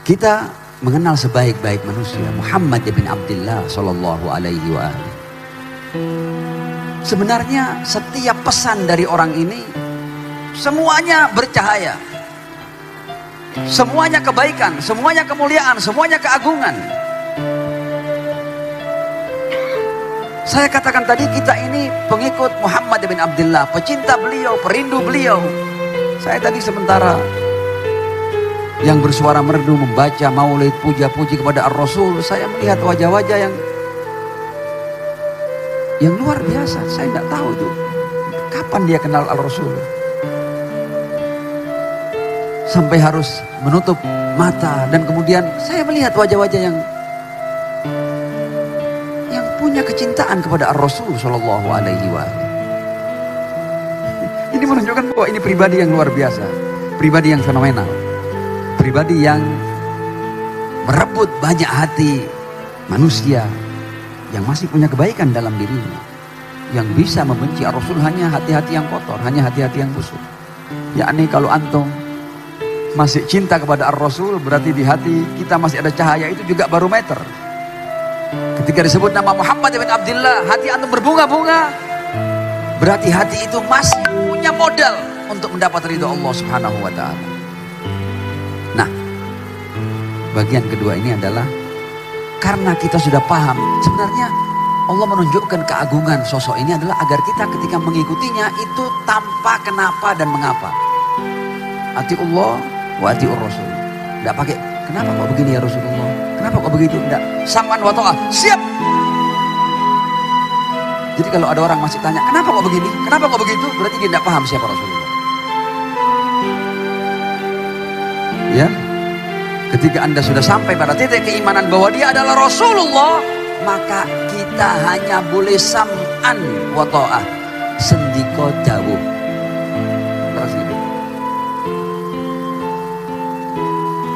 Kita mengenal sebaik-baik manusia Muhammad bin Abdullah sallallahu alaihi wa alihi. Sebenarnya setiap pesan dari orang ini semuanya bercahaya. Semuanya kebaikan, semuanya kemuliaan, semuanya keagungan. Saya katakan tadi, kita ini pengikut Muhammad bin Abdullah, pecinta beliau, perindu beliau. Saya tadi sementara yang bersuara merdu membaca maulid, puja-puji kepada Ar-Rasul, saya melihat wajah-wajah yang luar biasa. Saya tidak tahu tuh kapan dia kenal Al-Rasul sampai harus menutup mata. Dan kemudian saya melihat wajah-wajah yang punya kecintaan kepada Ar-Rasul sallallahu alaihi wasallam. Ini menunjukkan bahwa ini pribadi yang luar biasa, pribadi yang fenomenal, pribadi yang merebut banyak hati manusia yang masih punya kebaikan dalam dirinya. Yang bisa membenci Ar-Rasul hanya hati-hati yang kotor, hanya hati-hati yang busuk. Yakni kalau antum masih cinta kepada Ar-Rasul, berarti di hati kita masih ada cahaya, itu juga barometer. Ketika disebut nama Muhammad bin Abdullah, hati antum berbunga-bunga, berarti hati itu masih punya modal untuk mendapat ridho Allah Subhanahu wa ta'ala. Nah, bagian kedua ini adalah karena kita sudah paham, sebenarnya Allah menunjukkan keagungan sosok ini adalah agar kita ketika mengikutinya itu tanpa kenapa dan mengapa. Atiullah wa atiur Rasul. Tidak pakai kenapa kok begini ya Rasulullah, kenapa kok begitu, tidak. Sam'an wa ta'ah, siap. Jadi kalau ada orang masih tanya kenapa kok begini, kenapa kok begitu, berarti dia tidak paham siapa Rasulullah. Ya, ketika Anda sudah sampai pada titik keimanan bahwa dia adalah Rasulullah, maka kita hanya boleh sam'an wa ta'ah, sendiko dawuh. Terus itu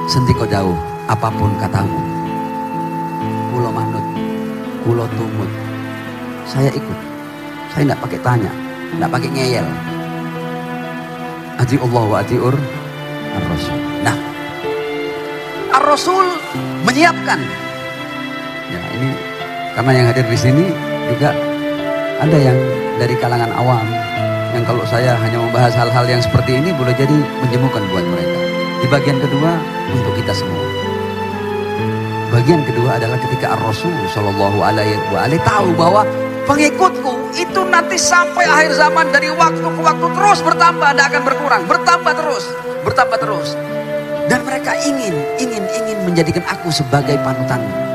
sendiko dawuh, apapun katamu, kulo manut, kulo tumut, saya ikut. Saya tidak pakai tanya, tidak pakai ngeyel. Atiullah wa atiur Ar-Rasul. Nah, Ar-Rasul menyiapkan. Ya, ini karena yang hadir di sini juga ada yang dari kalangan awam, yang kalau saya hanya membahas hal-hal yang seperti ini boleh jadi menjemukan buat mereka. Di bagian kedua untuk kita semua. Bagian kedua adalah ketika Ar-Rasul sallallahu alaihi wasallam tahu bahwa pengikutku itu nanti sampai akhir zaman dari waktu ke waktu terus bertambah, tidak akan berkurang, bertambah terus. Dan mereka ingin menjadikan aku sebagai panutanmu.